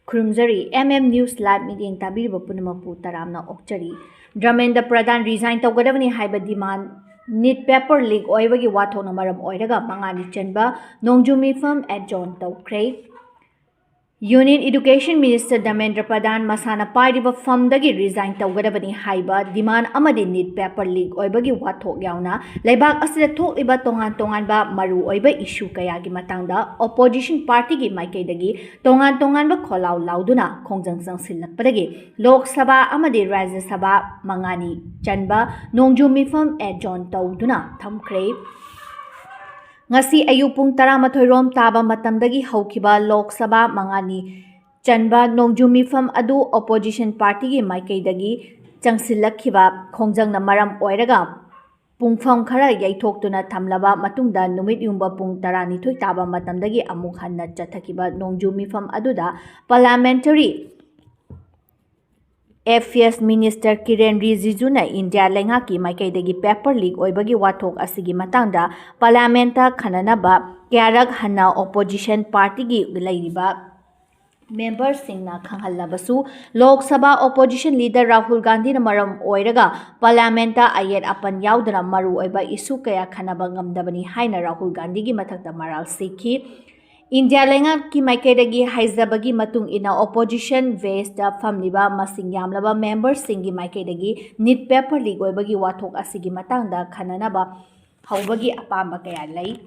ꯈꯨꯔꯨꯝꯖꯔꯤ News Live ꯃꯤꯠꯌꯦꯡ ꯇꯥꯕꯤꯔꯤꯕ ꯄꯨꯝꯅꯃꯛꯄꯨ ꯇꯔꯥꯝꯅ ꯑꯣꯛꯆꯔꯤ Dhamendra Pradhan resign tougadabani haiba demand Neet paper leak oibagi wathokna maram oiraga mangani chanba nongju mifam adjourn tawkhre Union Education Minister Dhamendra Pradhan masana pairiba famdagi resign tougadabani haiba demand amadi Neet paper leak oibagi wathok yauna leibak asida thokliba tongan ba maru oiba issue kayagi matangda opposition party gi maikaidagi tongan ba kholaw lauduna khongjang sangsilakpadagi Lok Sabha amadi Rajya Sabha mangani chanba nongju mifam adjourn tawduna thamkhre Ngasi ayuk pung 12 rom taba matamdagi haukiba Lok Sabha mangani chanba nongju mifam adu opposition party gi maikaidagi changsilakhiba khongjangna maram oiraga pungfam khara yaithoktuna thamlaba matungda numit yumba pung 12 taba matamdagi amuk hanna chathakiba nongju mifam aduda Parliamentary Affairs Minister Resign na India lengaki maikaidagi paper leak oibagi wathok asigi matangda Parliamenta khananaba kyarak hanna opposition party gi lairiba members singna khanghallabasu Lok Sabha opposition leader Rahul Gandhi na maram oiraga Parliamenta ayet apan yaudana maru oiba issue kaya khanaba ngamdabani haina Rahul Gandhi gi mathakta maral sikhi India lengak ki maikaidagi haizabagi matung ina opposition waste da famliba masing yamlaba members singi maikaidagi Neet paper leak oibagi wathok asigi matangda khananaba haubagi apamba kaya lai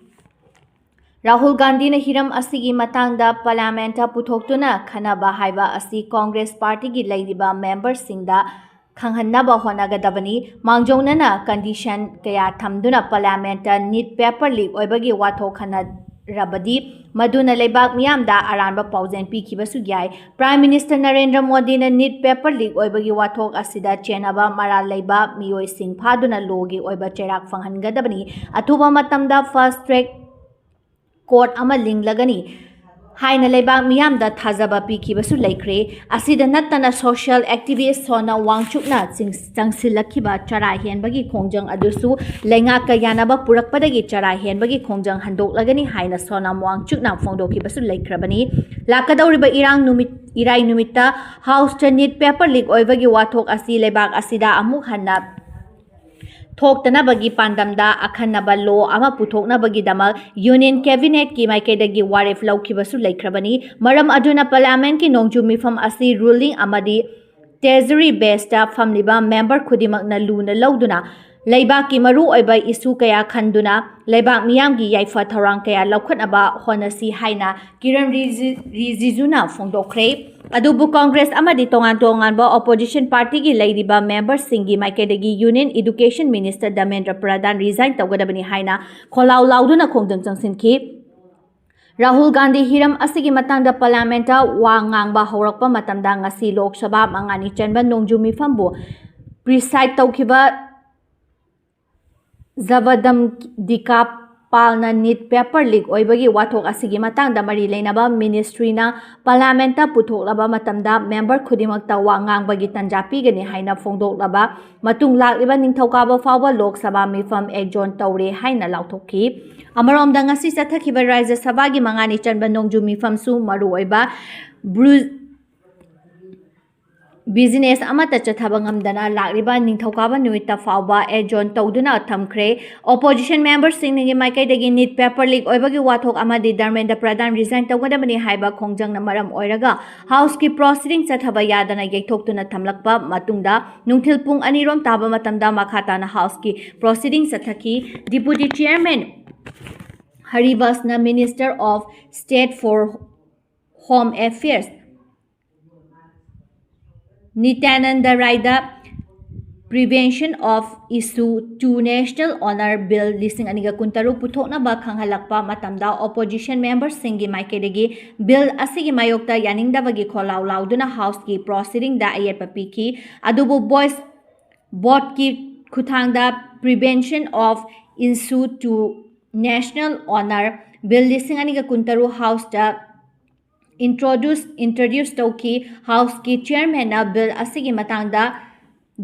Rahul Gandhi na hiram asigi matangda Parliamenta puthoktuna khanaba haiba asi Congress party gi lairiba members singda khanghanaba honagadabani mangjongnana condition kaya thamduna Parliamenta Neet paper leak oibagi wathok khana Rabadi Maduna Lebak Miyamda Aranba Pauzen Pikibasu Yai Prime Minister Narendra Modi na Neet paper leak oibagi wathok asida chenaba maral leiba miyoi sing phaduna logi oiba cherak fanghangadabani athuba matamda fast track court ama linglagani haina leibak miyamda thajaba pikibasu laikre asida nattana social activist sona wangchukna changsilakhiba chara henbagi khongjang adusu lengaka yanaba purakpadagi chara henbagi khongjang handoklagani haina sona wangchukna phongdokhibasu laikrabani lakadauriba irai numitta house ta Neet paper leak oibagi wathok asi leibak asida amuk hanna Thoktanabagi pandamda akhanaba law ama puthoknabagi damak Union Cabinet ki maikaidagi warif laukibasu laikrabani maram aduna Parliament ki nongju mifam asi ruling amadi treasury based ta famliba member khudimakna luna lauduna leibak ki maru oiba issue kaya khanduna leibak miyam gi yaifa thorang kaya laukhatnaba honasi haina Rijijuna phongdokre Adubu Congress amadi tongan ba opposition party gi lairiba members singi maikaidagi Union Education Minister Dhamendra Pradhan resign tougadabani haina kholaw lauduna khongjang changsinki Rahul Gandhi hiram asigi matangda Parliamenta wa ngangba haurakpa matamda ngasi Lok Sabha mangani chanba nongju mifambu preside tawkhiba Zavadam Dikap Palna Neet paper leak oibagi wathok asigi matangda mari leinaba ministry na Parliamenta puthoklaba matamda member khudimakta wa ngangbagi tanjapi gani haina phongdoklaba matung lakliba ningthokaba fawba Lok Sabha mifam adjourn tawre haina lauthokhi amaromda ngasi chathakhiba Rajya Sabha gi mangani chanba nongju mifam su maru oiba business amata chathaba ngamdana lakriba ningthokaba nuita fawba adjourn tawduna thamkhre opposition members singni maikaidagi Neet paper leak oibagi wathok amadi Dhamendra Pradhan resign tawgadabani haiba khongjangna maram oiraga house ki proceedings chathaba yadana yaithoktuna thamlakpa matungda nungthil pung 2 rom taba matamda makhatana house ki proceedings chathaki deputy chairman Haribasna Minister of State for Home Affairs Nityananda Raida Prevention of Issue to National Honor Bill 2016 puthoknaba khanghalakpa matamda opposition members singi maikaidagi bill asigi mayokta yaningdabagi kholaw lauduna house ki proceeding da ayetpa pikhi adubu voice vote ki khuthangda Prevention of Issue to National Honor Bill 2016 house da introduce tawki house ki chairman na bill asigi matangda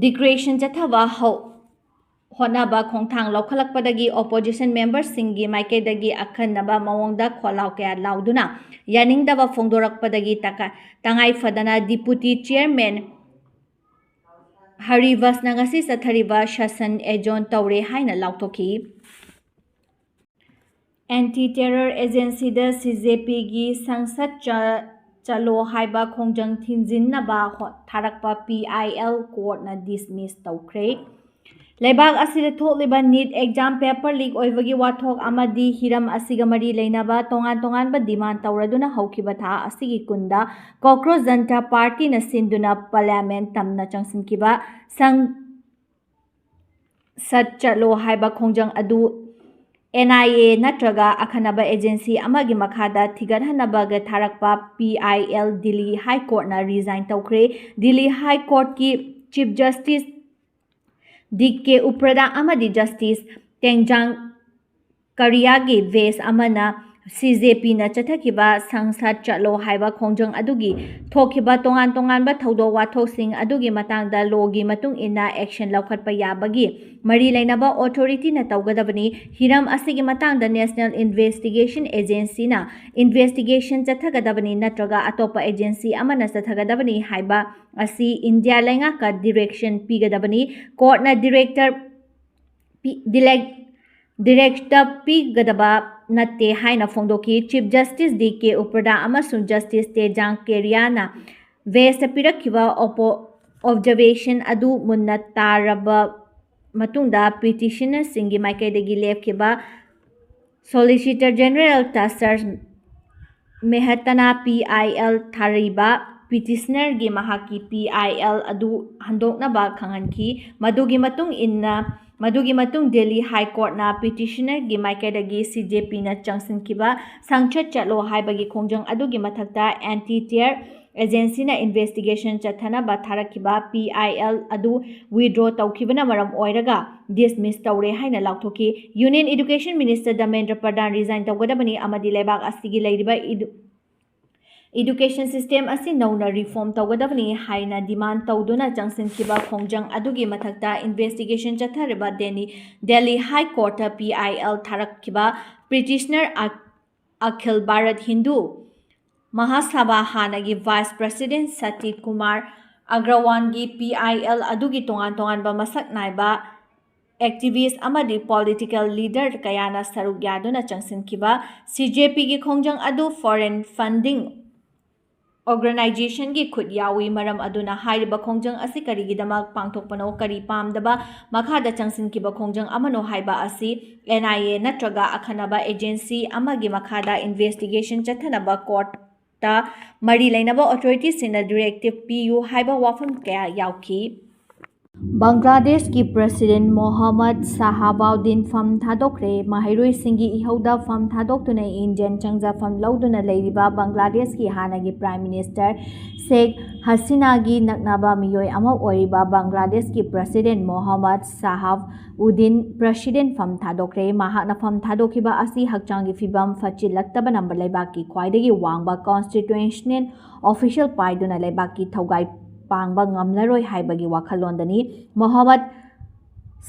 declaration chathaba ꯍꯣꯠꯅꯕ ꯈꯣꯡꯊꯥꯡ ꯂꯧꯈꯠꯂꯛꯄꯗꯒꯤ opposition ꯃꯦꯝꯕꯔꯁꯤꯡꯒꯤ ꯃꯥꯏꯀꯩꯗꯒꯤ ꯑꯈꯟꯅꯕ ꯃꯑꯣꯡꯗ ꯈꯣꯜꯂꯥꯎ ꯀꯌꯥ ꯂꯥꯎꯗꯨꯅ ꯌꯥꯅꯤꯡꯗꯕ ꯐꯣꯡꯗꯣꯔꯛꯄꯗꯒꯤ ꯇꯉꯥꯏꯐꯗꯅ deputy chairman ꯍꯔꯤꯕꯁꯅ ꯉꯁꯤ ꯆꯠꯊꯔꯤꯕ ꯁꯦꯁꯟ ꯑꯦꯖꯣꯟ ꯇꯧꯔꯦ ꯍꯥꯏꯅ ꯂꯥꯎꯊꯣꯛꯈꯤ꯫ ꯑꯦꯟꯇꯤ ꯇꯦꯔꯔ ꯑꯦꯖꯦꯟꯁꯤꯗ ꯁꯤꯖꯦꯄꯤꯒꯤ ꯁꯪꯁꯠ ꯆꯂꯣ ꯍꯥꯏꯕ ꯈꯣꯡꯖꯪ ꯊꯤꯡꯖꯤꯟꯅꯕ ꯊꯥꯔꯛꯄ PIL ꯀꯣꯔꯠꯅ ꯗꯤꯁꯃꯤꯁ ꯇꯧꯈ꯭ꯔꯦ꯫ ꯂꯩꯕꯥꯛ ꯑꯁꯤꯗ ꯊꯣꯛꯂꯤꯕ ꯅꯤꯠ ꯑꯦꯛꯖꯥꯝ ꯄꯦꯄꯔ ꯂꯤꯛ ꯑꯣꯏꯕꯒꯤ ꯋꯥꯊꯣꯛ ꯑꯃꯗꯤ ꯍꯤꯔꯝ ꯑꯁꯤꯒ ꯃꯔꯤ ꯂꯩꯅꯕ ꯇꯣꯉꯥꯟ-ꯇꯣꯉꯥꯟꯕ ꯗꯤꯃꯥꯟ ꯇꯧꯔꯗꯨꯅ ꯍꯧꯈꯤꯕ ꯊꯥ ꯑꯁꯤꯒꯤ ꯀꯨꯟꯗ ꯀꯣꯀ꯭ꯔꯣꯆ ꯖꯅꯇꯥ ꯄꯥꯔꯇꯤꯅ ꯁꯤꯟꯗꯨꯅ ꯄꯥꯔꯂꯤꯌꯥꯃꯦꯟꯠ ꯇꯝꯅ ꯆꯪꯁꯤꯟꯈꯤꯕ ꯁꯪꯁꯠ ꯆꯂꯣ ꯍꯥꯏꯕ ꯈꯣꯡꯖꯪ ꯑꯗꯨ NIA ꯅꯠꯇ꯭ꯔꯒ ꯑꯈꯟꯅꯕ ꯑꯦꯖꯦꯟꯁꯤ ꯑꯃꯒꯤ ꯃꯈꯥꯗ ꯊꯤꯒꯠꯍꯟꯅꯕꯒ ꯊꯥꯔꯛꯄ PIL ꯗꯤꯜꯂꯤ ꯍꯥꯏ ꯀꯣꯔꯠꯅ ꯔꯤꯖꯥꯏꯟ ꯇꯧꯈ꯭ꯔꯦ꯫ ꯗꯤꯜꯂꯤ ꯍꯥꯏ ꯀꯣꯔꯠꯀꯤ ꯆꯤꯐ ꯖꯁꯇꯤꯁ DK ꯎꯄ꯭ꯔꯗꯥ ꯑꯃꯗꯤ ꯖꯁꯇꯤꯁ ꯇꯦꯡꯖꯥꯡ ꯀꯔꯤꯌꯥꯒꯤ ꯕꯦꯁ ꯑꯃꯅ CJPꯅ ꯆꯠꯊꯈꯤꯕ ꯁꯪꯁꯠ ꯆꯠꯂꯣ ꯍꯥꯏꯕ ꯈꯣꯡꯖꯪ ꯑꯗꯨꯒꯤ ꯊꯣꯛꯈꯤꯕ ꯇꯣꯉꯥꯟ-ꯇꯣꯉꯥꯟꯕ ꯊꯧꯗꯣꯛ ꯋꯥꯊꯣꯛꯁꯤꯡ ꯑꯗꯨꯒꯤ ꯃꯇꯥꯡꯗ ꯂꯣꯒꯤ ꯃꯇꯨꯡ ꯏꯟꯅ ꯑꯦꯛꯁꯟ ꯂꯧꯈꯠꯄ ꯌꯥꯕꯒꯤ ꯃꯔꯤ ꯂꯩꯅꯕ ꯑꯣꯊꯣꯔꯤꯇꯤꯅ ꯇꯧꯒꯗꯕꯅꯤ, ꯍꯤꯔꯝ ꯑꯁꯤꯒꯤ ꯃꯇꯥꯡꯗ ꯅꯦꯁꯅꯦꯜ ꯏꯟꯚꯦꯁꯇꯤꯒꯦꯁꯟ ꯑꯦꯖꯦꯟꯁꯤꯅ ꯏꯟꯚꯦꯁꯇꯤꯒꯦꯁꯟ ꯆꯠꯊꯒꯗꯕꯅꯤ ꯅꯠꯇ꯭ꯔꯒ ꯑꯇꯣꯞꯄ ꯑꯦꯖꯦꯟꯁꯤ ꯑꯃꯅ ꯆꯠꯊꯒꯗꯕꯅꯤ ꯍꯥꯏꯕ ꯑꯁꯤ ꯏꯟꯗꯤꯌꯥ ꯂꯩꯉꯥꯛꯀ ꯗꯤꯔꯦꯛꯁꯟ ꯄꯤꯒꯗꯕꯅꯤ꯫ ꯀꯣꯔꯠꯅ ꯗꯤꯔꯦꯛꯇ ꯄꯤꯒꯗꯕ ꯅꯠꯇꯦ ꯍꯥꯏꯅ ꯐꯣꯡꯗꯣꯛꯈꯤ꯫ ꯆꯤꯐ ꯖꯁꯇꯤꯁ DK ꯎꯄ꯭ꯔꯗꯥ ꯑꯃꯁꯨꯡ ꯖꯁꯇꯤꯁ ꯇꯦꯡꯖꯥꯡ ꯀꯦꯔꯤꯌꯥꯅ ꯕꯦꯁꯇ ꯄꯤꯔꯛꯈꯤꯕ ꯑꯣꯕꯖꯔꯕꯦꯁꯟ ꯑꯗꯨ ꯃꯨꯟꯅ ꯇꯥꯔꯕ ꯃꯇꯨꯡꯗ ꯄꯤꯇꯤꯁꯅꯔꯁꯤꯡꯒꯤ ꯃꯥꯏꯀꯩꯗꯒꯤ ꯂꯦꯞꯈꯤꯕ ꯁꯣꯂꯤꯁꯤꯇꯔ ꯖꯦꯅꯔꯦꯜ ꯇꯁꯔ ꯃꯦꯍꯇꯥꯅ PIL ꯊꯥꯔꯤꯕ ꯄꯤꯇꯤꯁꯅꯔꯒꯤ ꯃꯍꯥꯛꯀꯤ PIL ꯑꯗꯨ ꯍꯟꯗꯣꯛꯅꯕ ꯈꯪꯍꯟꯈꯤ꯫ ꯃꯗꯨꯒꯤ ꯃꯇꯨꯡ ꯗꯤꯜꯂꯤ ꯍꯥꯏ ꯀꯣꯔꯠꯅ ꯄꯤꯇꯤꯁꯅꯔꯒꯤ ꯃꯥꯏꯀꯩꯗꯒꯤ CJPꯅ ꯆꯪꯁꯤꯟꯈꯤꯕ ꯁꯪꯁꯠ ꯆꯠꯂꯣ ꯍꯥꯏꯕꯒꯤ ꯈꯣꯡꯖꯪ ꯑꯗꯨꯒꯤ ꯃꯊꯛꯇ ꯑꯦꯟꯇꯤ ꯇꯦꯔꯔ ꯑꯦꯖꯦꯟꯁꯤꯅ ꯏꯟꯚꯦꯁꯇꯤꯒꯦꯁꯟ चꯠꯊꯅꯕ ꯊꯥꯔꯛꯈꯤꯕ PIL ꯑꯗꯨ ꯋꯤꯗ꯭ꯔꯣ ꯇꯧꯈꯤꯕꯅ ꯃꯔꯝ ꯑꯣꯏꯔꯒ ꯗꯤꯁꯃꯤꯁ ꯇꯧꯔꯦ ꯍꯥꯏꯅ ꯂꯥꯎꯊꯣꯛꯈꯤ꯫ Union education minister Dharmendra Pradhan resign ꯇꯧꯒꯗꯕꯅꯤ ꯑꯃꯗꯤ ꯂꯩꯕꯥꯛ ꯑꯁꯤꯒꯤ ꯂꯩꯔꯤꯕ ꯏꯗꯨꯀꯦꯁꯟ ꯁꯤꯁꯇꯦꯝ ꯑꯁꯤ ꯅꯧꯅ ꯔꯤꯐꯣꯔꯝ ꯇꯧꯒꯗꯕꯅꯤ ꯍꯥꯏꯅ ꯗꯤꯃꯥꯟ ꯇꯧꯗꯨꯅ ꯆꯪꯁꯤꯟꯈꯤꯕ ꯈꯣꯡꯖꯪ ꯑꯗꯨꯒꯤ ꯃꯊꯛꯇ ꯏꯟꯚꯦꯁꯇꯤꯒꯦꯁꯟ ꯆꯠꯊꯔꯤꯕ ꯗꯦꯜꯂꯤ ꯍꯥꯏ ꯀꯣꯔꯠꯇ PIL ꯊꯥꯔꯛꯈꯤꯕ ꯄꯤꯇꯤꯁꯅꯔ ꯑꯈꯤꯜ ꯚꯥꯔꯠ ꯍꯤꯟꯗꯨ ꯃꯍꯥꯁꯚꯥ ꯍꯥꯟꯅꯒꯤ ꯚꯥꯏꯁ ꯄ꯭ꯔꯁꯤꯗꯦꯟꯠ ꯁꯇꯤꯛ ꯀꯨꯃꯥꯔ ꯑꯒ꯭ꯔꯋꯥꯜꯒꯤ PIL ꯑꯗꯨꯒꯤ ꯇꯣꯉꯥꯟ-ꯇꯣꯉꯥꯟꯕ ꯃꯁꯛ ꯅꯥꯏꯕ ꯑꯦꯛꯇꯤꯕꯤꯁꯠ ꯑꯃꯗꯤ ꯄꯣꯂꯤꯇꯤꯀꯦꯜ ꯂꯤꯗꯔ ꯀꯌꯥꯅ ꯁꯔꯨꯛ ꯌꯥꯗꯨꯅ ꯆꯪꯁꯤꯟꯈꯤꯕ CJPꯒꯤ ꯈꯣꯡꯖꯪ ꯑꯗꯨ ꯐꯣꯔꯦꯟ ꯐꯟꯗꯤꯡ ꯑꯣꯔꯒꯅꯥꯏꯖꯦꯁꯟꯒꯤ ꯈꯨꯠ ꯌꯥꯎꯏ, ꯃꯔꯝ ꯑꯗꯨꯅ ꯍꯥꯏꯔꯤꯕ ꯈꯣꯡꯖꯪ ꯑꯁꯤ ꯀꯔꯤꯒꯤꯗꯃꯛ ꯄꯥꯡꯊꯣꯛꯄꯅꯣ, ꯀꯔꯤ ꯄꯥꯝꯗꯕ ꯃꯈꯥꯗ ꯆꯪꯁꯤꯟꯈꯤꯕ ꯈꯣꯡꯖꯪ अमनो हाइबा असि NIA नत्रगा अखनबा एजेंसी अमगी मखादा इन्वेस्टिगेशन चथनबा कोर्टा मरी लेनबा ऑथोरिटीसिंगना डायरेक्टिव पियु हाइबा वाफम कया याउखी। बांग्लादेश की प्रेसिडेंट मोहम्मद शाहबाउद्दीन फम थादोखरे महैरोई सिंगी इहौदा फम थादोक्तुना इंडियन चंगजाफम लौदुना लेरिबा बांग्लादेश की हानागी प्राइम मिनिस्टर शेख हसीना की नकनाबा मियोय अमा ओइरिबा बांग्लादेश की प्रेसिडेंट मोहम्मद शाहबाउद्दीन प्रेसिडेंट फम थादोखरे। महाकना फम थादोखिबा असि हक्चांगी फिबम फचिलक्तबा नंबर लेबाकी ख्वाइदगी वांगबा कॉन्स्टिट्यूशनल ऑफिशियल पाइदुना लेबाकी थौगाई पांगबा ngamlaroi haibagi wakhalondani। Mohammed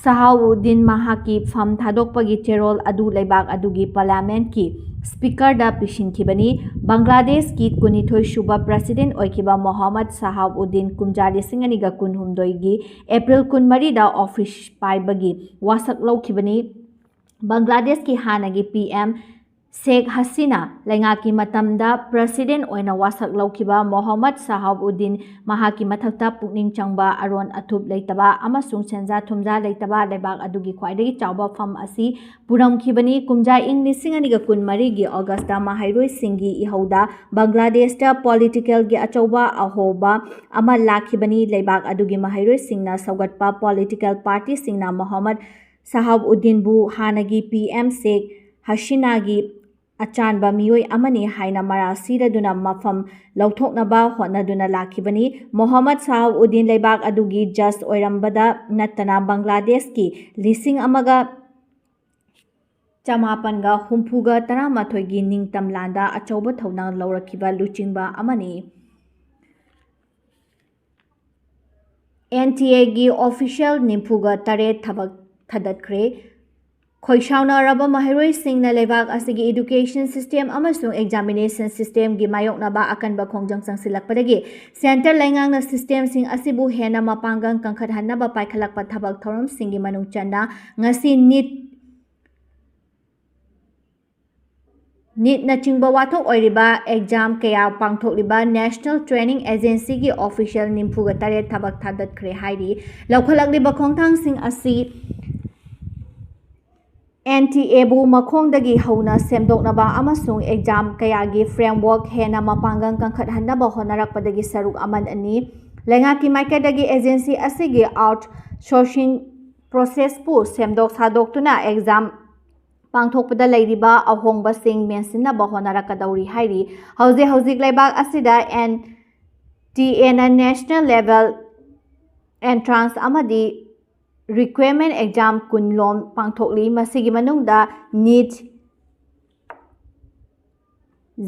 Shahabuddin महाकी फम थादोकपगी चेरोल अदु लेबाक अदुगी पार्लियामेंट की स्पीकर दा पिसिनखिबनी। बांग्लादेश की 22 सुबा प्रेसिडेंट ओइखिबा मोहम्मद शाहबाउद्दीन कुमजा 2019 गी अप्रैल 14 दा ऑफिस पाइबगी वासक लौखिबनी। बांग्लादेश की हानागी PM शेख हसीना लेंगाकी मतमदा प्रेसिडेंट ओइना वासक लौखिबा मोहम्मद शाहबाउद्दीन महाकी मथक्ता पुकनिंग चंगबा अरोन अथुप लेतबा अमसुंग सेंजा थुमजा लेतबा लेबाक अदुगी ख्वाइदगी चावबा फम असि पुरमखिबनी। कुमजा इंग 2023 गी अगस्टा महैरोई सिंगी इहौदा बांग्लादेशता पॉलिटिकल गी अचौबा अहोबा अमा लाखिबनी। लेबाक अदुगी महैरोई सिंगना सौगटपा पॉलिटिकल पार्टी सिंगना मोहम्मद शाहबाउद्दीन बु हानागी PM शेख हसीना गी अचानबा मियोय अमनी हाइना मरासीरदुना मफम लौथोकनबा होटनदुना लाखिबनी। मोहम्मद शाहबाउद्दीन लेबाक अदुगी जज ओइरंबदा नत्तना बांग्लादेश की 1950 गी निंगतम लांदा अचौबा थौना लौरखिबा लुचिंबा अमनी। NTA गी ऑफिशियल 98 ꯊꯥꯗꯠꯈ꯭ꯔꯦ꯫ ꯈꯣꯏꯁꯥꯎꯅꯔꯕ ꯃꯍꯩꯔꯣꯏꯁꯤꯡꯅ ꯂꯩꯕꯥꯛ ꯑꯁꯤꯒꯤ ꯏꯗꯨꯀꯦꯁꯟ ꯁꯤꯁꯇꯦꯝ ꯑꯃꯁꯨꯡ ꯑꯦꯛꯖꯥꯃꯤꯅꯦꯁꯟ ꯁꯤꯁꯇꯦꯝꯒꯤ ꯃꯥꯌꯣꯛꯅꯕ ꯑꯀꯟꯕ ꯈꯣꯡꯖꯪ ꯆꯪꯁꯤꯜꯂꯛꯄꯗꯒꯤ ꯁꯦꯟꯇꯔ ꯂꯩꯉꯥꯛꯅ ꯁꯤꯁꯇꯦꯝꯁꯤꯡ ꯑꯁꯤꯕꯨ ꯍꯦꯟꯅ ꯃꯄꯥꯡꯒꯜ ꯀꯟꯈꯠꯍꯟꯅꯕ ꯄꯥꯏꯈꯠꯂꯛꯄ ꯊꯕꯛ ꯊꯧꯔꯝꯁꯤꯡꯒꯤ ꯃꯅꯨꯡ ꯆꯟꯅ ꯉꯁꯤ ꯅꯤꯠꯅꯆꯤꯡꯕ ꯋꯥꯊꯣꯛ ꯑꯣꯏꯔꯤꯕ ꯑꯦꯛꯖꯥꯝ ꯀꯌꯥ ꯄꯥꯡꯊꯣꯛꯂꯤꯕ ꯅꯦꯁꯅꯦꯜ ꯇ꯭ꯔꯦꯅꯤꯡ ꯑꯦꯖꯦꯟꯁꯤꯒꯤ ꯑꯣꯐꯤꯁꯤꯌꯦꯜ 94 ꯊꯕꯛ ꯊꯥꯗꯠꯈ꯭ꯔꯦ ꯍꯥꯏꯔꯤ꯫ ꯂꯧꯈꯠꯂꯛꯂꯤꯕ ꯈꯣꯡꯊꯥꯡꯁꯤꯡ ꯑꯁꯤ NTA-ꯕꯨ ꯃꯈꯣꯡꯗꯒꯤ ꯍꯧꯅ ꯁꯦꯝꯗꯣꯛꯅꯕ ꯑꯃꯁꯨꯡ ꯑꯦꯛꯖꯥꯝ ꯀꯌꯥꯒꯤ ꯐ꯭ꯔꯦꯝꯋꯥꯔꯛ ꯍꯦꯟꯅ ꯃꯄꯥꯡꯒꯜ ꯀꯟꯈꯠꯍꯟꯅꯕ ꯍꯣꯠꯅꯔꯛꯄꯗꯒꯤ ꯁꯔꯨꯛ ꯑꯃꯅꯤ꯫ ꯂꯩꯉꯥꯛꯀꯤ ꯃꯥꯏꯀꯩꯗꯒꯤ ꯑꯦꯖꯦꯟꯁꯤ ꯑꯁꯤꯒꯤ ꯑꯥꯎꯠꯁꯣꯔꯁꯤꯡ ꯄ꯭ꯔꯣꯁꯦꯁꯄꯨ ꯁꯦꯝꯗꯣꯛ ꯁꯥꯗꯣꯛꯇꯨꯅ ꯑꯦꯛꯖꯥꯝ ꯄꯥꯡꯊꯣꯛꯄꯗ ꯂꯩꯔꯤꯕ ꯑꯍꯣꯡꯕꯁꯤꯡ ꯃꯦꯟꯁꯤꯟꯅꯕ ꯍꯣꯠꯅꯔꯛꯀꯗꯧꯔꯤ ꯍꯥꯏꯔꯤ꯫ ꯍꯧꯖꯤꯛ ꯂꯩꯕꯥꯛ ꯑꯁꯤꯗ NTA-ꯅ ꯅꯦꯁꯅꯦꯜ ꯂꯦꯚꯦꯜ ꯑꯦꯟꯇ꯭ꯔꯥꯟꯁ ꯑꯃꯗꯤ ꯔꯤꯀ꯭ꯋꯦꯔꯃꯦꯟꯠ ꯑꯦꯛꯖꯥꯝ 10 ꯂꯣꯝ ꯄꯥꯡꯊꯣꯛꯂꯤ꯫ ꯃꯁꯤꯒꯤ ꯃꯅꯨꯡꯗ ꯅꯤꯠ,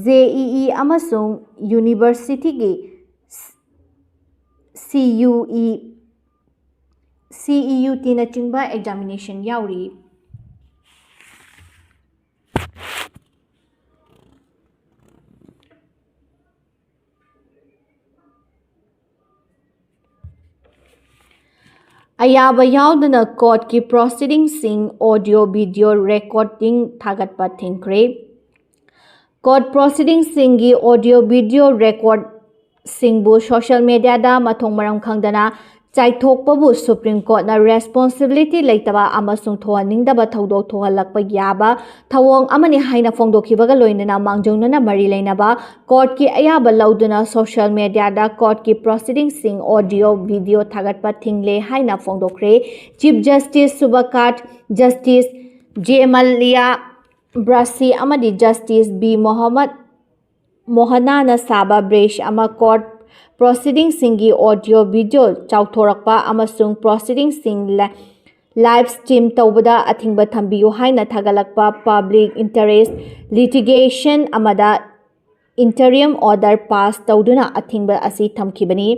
JEE ꯑꯃꯁꯨꯡ ꯌꯨꯅꯤꯚꯔꯁꯤꯇꯤꯒꯤ CEUTꯅꯆꯤꯡꯕ ꯑꯦꯛꯖꯥꯃꯤꯅꯦꯁꯟ ꯌꯥꯎꯔꯤ꯫ ꯑꯌꯥꯕ ꯌꯥꯎꯗꯅ ꯀꯣꯔꯠꯀꯤ ꯄ꯭ꯔꯣꯁꯤꯗꯤꯡꯁꯤꯡ ꯑꯣꯗꯤꯑꯣ-ꯚꯤꯗꯤꯑꯣ ꯔꯦꯀꯣꯔꯗꯤꯡ ꯊꯥꯒꯠꯄ ꯊꯤꯡꯈ꯭ꯔꯦ꯫ ꯀꯣꯔꯠ ꯄ꯭ꯔꯣꯁꯤꯗꯤꯡꯁꯤꯡꯒꯤ ꯑꯣꯗꯤꯑꯣ-ꯚꯤꯗꯤꯑꯣ ꯔꯦꯀꯣꯔꯗꯁꯤꯡꯕꯨ ꯁꯣꯁꯤꯌꯦꯜ ꯃꯤꯗꯤꯌꯥꯗ ꯃꯊꯣꯡ ꯃꯔꯝ ꯈꯪꯗꯅ ꯆꯥꯏꯊꯣꯛꯄꯕꯨ ꯁꯨꯄ꯭ꯔꯤꯝ ꯀꯣꯔꯠꯅ ꯔꯦꯁꯄꯣꯟꯁꯤꯕꯤꯂꯤꯇꯤ ꯂꯩꯇꯕ ꯑꯃꯁꯨꯡ ꯊꯣꯛꯍꯟꯅꯤꯡꯗꯕ ꯊꯧꯗꯣꯛ ꯊꯣꯛꯍꯜꯂꯛꯄ ꯌꯥꯕ ꯊꯧꯑꯣꯡ ꯑꯃꯅꯤ ꯍꯥꯏꯅ ꯐꯣꯡꯗꯣꯛꯈꯤꯕꯒ ꯂꯣꯏꯅꯅ ꯃꯥꯡꯖꯧꯅꯅ ꯃꯔꯤ ꯂꯩꯅꯕ ꯀꯣꯔꯠꯀꯤ ꯑꯌꯥꯕ ꯂꯧꯗꯨꯅ ꯁꯣꯁꯤꯌꯦꯜ ꯃꯤꯗꯤꯌꯥꯗ ꯀꯣꯔꯠꯀꯤ ꯄ꯭ꯔꯣꯁꯤꯗꯤꯡꯁꯤꯡ ꯑꯣꯗꯤꯑꯣ-ꯚꯤꯗꯤꯑꯣ ꯊꯥꯒꯠꯄ ꯊꯤꯡꯂꯦ ꯍꯥꯏꯅ ꯐꯣꯡꯗꯣꯛꯈ꯭ꯔꯦ꯫ Chief justice Subhakanta, justice J. ꯃꯜꯂꯤꯌꯥ ꯕ꯭ꯔꯥꯁꯤ ꯑꯃꯗꯤ ꯖꯁꯇꯤꯁ B. ꯃꯣꯍꯅꯥꯅ ꯁꯥꯕ ꯕꯦꯟꯆ ꯑꯃ ꯀꯣꯔꯠ ꯄ꯭ꯔꯣꯁꯤꯗꯤꯡꯁꯤꯡꯒꯤ ꯑꯣꯗꯤꯑꯣ-ꯚꯤꯗꯤꯑꯣ ꯆꯥꯎꯊꯣꯔꯛꯄ ꯑꯃꯁꯨꯡ ꯄ꯭ꯔꯣꯁꯤꯗꯤꯡꯁꯤꯡ ꯂꯥꯏꯚ ꯁ꯭ꯇꯔꯤꯝ ꯇꯧꯕꯗ ꯑꯊꯤꯡꯕ ꯊꯝꯕꯤꯌꯨ ꯍꯥꯏꯅ ꯊꯥꯒꯠꯂꯛꯄ ꯄꯕ꯭ꯂꯤꯛ ꯏꯟꯇꯔꯦꯁꯠ ꯂꯤꯇꯤꯒꯦꯁꯟ ꯑꯃꯗ ꯏꯟꯇꯔꯤꯝ ꯑꯣꯔꯗꯔ ꯄꯥꯁ ꯇꯧꯗꯨꯅ ꯑꯊꯤꯡꯕ ꯑꯁꯤ ꯊꯝꯈꯤꯕꯅꯤ꯫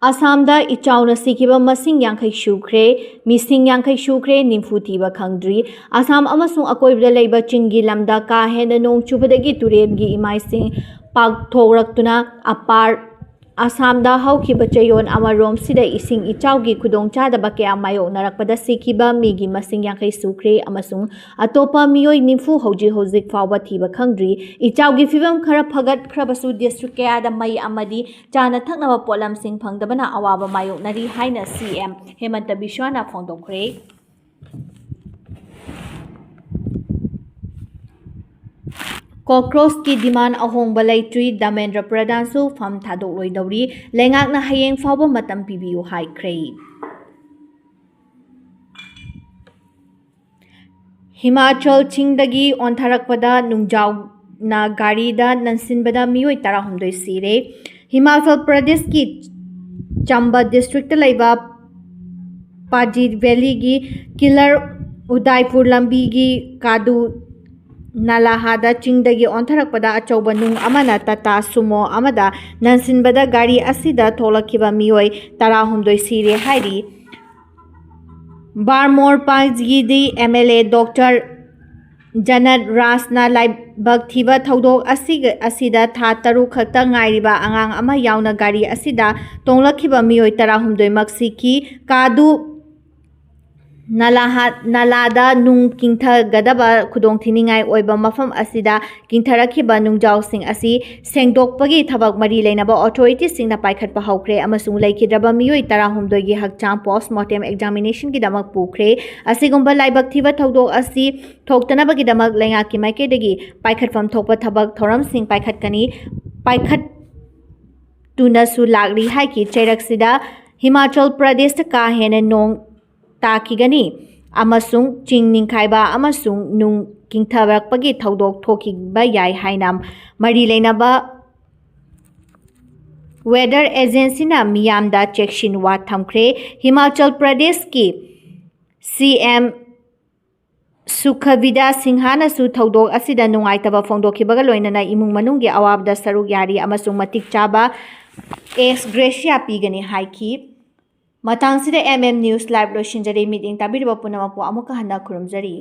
ꯑꯁꯥꯝꯗ ꯏꯆꯥꯎꯅ ꯁꯤꯈꯤꯕ ꯃꯁꯤꯡ 50 ꯁꯨꯈ꯭ꯔꯦ꯫ ꯃꯤꯁꯤꯡ 50 ꯁꯨꯈ꯭ꯔꯦ, 90 ꯊꯤꯕ ꯈꯪꯗ꯭ꯔꯤ꯫ ꯑꯁꯥꯝ ꯑꯃꯁꯨꯡ ꯑꯀꯣꯏꯕꯗ ꯂꯩꯕ ꯆꯤꯡꯒꯤ ꯂꯝꯗ ꯀꯥ ꯍꯦꯟꯅ ꯅꯣꯡ ꯆꯨꯕꯗꯒꯤ ꯇꯨꯔꯦꯜꯒꯤ ꯏꯃꯥꯏꯁꯤꯡ ꯄꯥꯛꯊꯣꯔꯛꯇꯨꯅ ꯑꯞꯄꯔ ꯑꯁꯥꯝꯗ ꯍꯧꯈꯤꯕ ꯆꯌꯣꯜ ꯑꯃꯔꯣꯝꯁꯤꯗ ꯏꯁꯤꯡ ꯏꯆꯥꯎꯒꯤ ꯈꯨꯗꯣꯡꯆꯥꯗꯕ ꯀꯌꯥ ꯃꯥꯌꯣꯛꯅꯔꯛꯄꯗ ꯁꯤꯈꯤꯕ ꯃꯤꯒꯤ ꯃꯁꯤꯡ 50 ꯁꯨꯈ꯭ꯔꯦ ꯑꯃꯁꯨꯡ ꯑꯇꯣꯞꯄ ꯃꯤꯑꯣꯏ 90 ꯍꯧꯖꯤꯛ ꯐꯥꯎꯕ ꯊꯤꯕ ꯈꯪꯗ꯭ꯔꯤ꯫ ꯏꯆꯥꯎꯒꯤ ꯐꯤꯚꯝ ꯈꯔ ꯐꯒꯠꯈ꯭ꯔꯕꯁꯨ ꯗꯤꯁꯇ꯭ꯔꯤꯛ ꯀꯌꯥꯗ ꯃꯩ ꯑꯃꯗꯤ ꯆꯥꯅ ꯊꯛꯅꯕ ꯄꯣꯠꯂꯝꯁꯤꯡ ꯐꯪꯗꯕꯅ ꯑꯋꯥꯕ ꯃꯥꯌꯣꯛꯅꯔꯤ ꯍꯥꯏꯅ CM ꯍꯦꯃꯟꯇ ꯕꯤꯁ꯭ꯋꯥꯅ ꯐꯣꯡꯗꯣꯛꯈ꯭ꯔꯦ꯫ ꯀꯣꯀ꯭ꯔꯣꯆꯀꯤ ꯗꯤꯃꯥꯟꯗ ꯑꯍꯣꯡꯕ ꯂꯩꯇ꯭ꯔꯤ, ꯙꯃꯦꯟꯗ꯭ꯔ ꯄ꯭ꯔꯙꯥꯟꯁꯨ ꯐꯝ ꯊꯥꯗꯣꯛꯂꯣꯏꯗꯧꯔꯤ, ꯂꯩꯉꯥꯛꯅ ꯍꯌꯦꯡ ꯐꯥꯎꯕ ꯃꯇꯝ ꯄꯤꯕꯤꯌꯨ ꯍꯥꯏꯈ꯭ꯔꯦ꯫ ꯍꯤꯃꯥꯆꯜ ꯆꯤꯡꯗꯒꯤ ꯑꯣꯟꯊꯔꯛꯄꯗ ꯅꯨꯡꯖꯥꯎꯅ ꯒꯥꯔꯤꯗ ꯅꯟꯁꯤꯟꯕꯗ ꯃꯤꯑꯣꯏ 18 ꯁꯤꯔꯦ꯫ ꯍꯤꯃꯥꯆꯜ ꯄ꯭ꯔꯗꯦꯁꯀꯤ ꯆꯝꯕ ꯗꯤꯁꯇ꯭ꯔꯤꯛꯇ ꯂꯩꯕ ꯄꯥꯖꯤ ꯚꯦꯂꯤꯒꯤ ꯀꯤꯂꯔ ꯎꯗꯥꯏꯄꯨꯔ ꯂꯝꯕꯤꯒꯤ ꯀꯥꯗꯨ ꯅꯥꯂꯥꯍꯗ ꯆꯤꯡꯗꯒꯤ ꯑꯣꯟꯊꯔꯛꯄꯗ ꯑꯆꯧꯕ ꯅꯨꯡ ꯑꯃꯅ ꯇꯥꯇꯥ ꯁꯨꯃꯣ ꯑꯃꯗ ꯅꯟꯁꯤꯟꯕꯗ ꯒꯥꯔꯤ ꯑꯁꯤꯗ ꯊꯣꯛꯂꯛꯈꯤꯕ ꯃꯤꯑꯣꯏ 18 ꯁꯤꯔꯦ ꯍꯥꯏꯔꯤ꯫ ꯕꯥꯔꯃꯣꯔ ꯄꯥꯖꯤꯒꯤ MLA ꯗꯣꯛꯇꯔ ꯖꯅꯠ ꯔꯥꯖꯅ ꯂꯥꯏꯕꯛ ꯊꯤꯕ ꯊꯧꯗꯣꯛ ꯑꯁꯤꯗ ꯊꯥ 3 ꯈꯛꯇ ꯉꯥꯏꯔꯤꯕ ꯑꯉꯥꯡ ꯑꯃ ꯌꯥꯎꯅ ꯒꯥꯔꯤ ꯑꯁꯤꯗ ꯇꯣꯡꯂꯛꯈꯤꯕ ꯃꯤꯑꯣꯏ 18 ꯃꯛ ꯁꯤꯈꯤ꯫ ꯀꯥꯗꯨ ꯅꯥꯂꯥꯗ ꯅꯨꯡ ꯀꯤꯡꯊꯒꯗꯕ ꯈꯨꯗꯣꯡꯊꯤꯅꯤꯡꯉꯥꯏ ꯑꯣꯏꯕ ꯃꯐꯝ ꯑꯁꯤꯗ ꯀꯤꯡꯊꯔꯛꯈꯤꯕ ꯅꯨꯡꯖꯥꯎꯁꯤꯡ ꯑꯁꯤ ꯁꯦꯡꯗꯣꯛꯄꯒꯤ ꯊꯕꯛ ꯃꯔꯤ ꯂꯩꯅꯕ ꯑꯣꯊꯣꯔꯤꯇꯤꯁꯤꯡꯅ ꯄꯥꯏꯈꯠꯄ ꯍꯧꯈ꯭ꯔꯦ ꯑꯃꯁꯨꯡ ꯂꯩꯈꯤꯗ꯭ꯔꯕ ꯃꯤꯑꯣꯏ 18ꯒꯤ ꯍꯛꯆꯥꯡ ꯄꯣꯁ꯭ꯠꯃꯣꯔꯇꯦꯝ ꯑꯦꯛꯖꯥꯃꯤꯅꯦꯁꯟꯒꯤꯗꯃꯛ ꯄꯨꯈ꯭ꯔꯦ꯫ ꯑꯁꯤꯒꯨꯝꯕ ꯂꯥꯏꯕꯛ ꯊꯤꯕ ꯊꯧꯗꯣꯛ ꯑꯁꯤ ꯊꯣꯛꯇꯅꯕꯒꯤꯗꯃꯛ ꯂꯩꯉꯥꯛꯀꯤ ꯃꯥꯏꯀꯩꯗꯒꯤ ꯄꯥꯏꯈꯠꯐꯝ ꯊꯣꯛꯄ ꯊꯕꯛ ꯊꯧꯔꯝꯁꯤꯡ ꯄꯥꯏꯈꯠꯇꯨꯅꯁꯨ ꯂꯥꯛꯂꯤ ꯍꯥꯏꯈꯤ꯫ ꯆꯩꯔꯛꯁꯤꯗ ꯍꯤꯃꯥꯆꯜ ꯄ꯭ꯔꯗꯦꯁꯇ ꯀꯥ ꯍꯦꯟꯅ ꯅꯣꯡ ꯇꯥꯈꯤꯒꯅꯤ ꯑꯃꯁꯨꯡ ꯆꯤꯡ ꯅꯤꯡꯈꯥꯏꯕ ꯑꯃꯁꯨꯡ ꯅꯨꯡ ꯀꯤꯡꯊꯔꯛꯄꯒꯤ ꯊꯧꯗꯣꯛ ꯊꯣꯛꯈꯤꯕ ꯌꯥꯏ ꯍꯥꯏꯅ ꯃꯔꯤ ꯂꯩꯅꯕ ꯋꯦꯗꯔ ꯑꯦꯖꯦꯟꯁꯤꯅ ꯃꯤꯌꯥꯝꯗ ꯆꯦꯛꯁꯤꯟꯋꯥ ꯊꯝꯈ꯭ꯔꯦ꯫ ꯍꯤꯃꯥꯆꯜ ꯄ꯭ꯔꯗꯦꯁꯀꯤ CM ꯁꯨꯈꯕꯤꯗ ꯁꯤꯡꯍꯅꯁꯨ ꯊꯧꯗꯣꯛ ꯑꯁꯤꯗ ꯅꯨꯡꯉꯥꯏꯇꯕ ꯐꯣꯡꯗꯣꯛꯈꯤꯕꯒ ꯂꯣꯏꯅꯅ ꯏꯃꯨꯡ ꯃꯅꯨꯡꯒꯤ ꯑꯋꯥꯕꯗ ꯁꯔꯨꯛ ꯌꯥꯔꯤ ꯑꯃꯁꯨꯡ ꯃꯇꯤꯛ ꯆꯥꯕ ꯑꯦꯛꯁ ꯒ꯭ꯔꯦꯁꯤꯌꯥ ꯄꯤꯒꯅꯤ ꯍꯥꯏꯈꯤ꯫ ꯃꯇꯥꯡꯁꯤꯗ MM ꯅ꯭ꯌꯨꯁ ꯂꯥꯏꯚ ꯂꯣꯏꯁꯤꯟꯖꯔꯤ ꯃꯤꯠꯌꯦꯡ ꯇꯥꯕꯤꯔꯤꯕ ꯄꯨꯝꯅꯃꯛꯄꯨ ꯑꯃꯨꯛꯀ ꯍꯟꯅ ꯈꯨꯔꯨꯝꯖꯔꯤ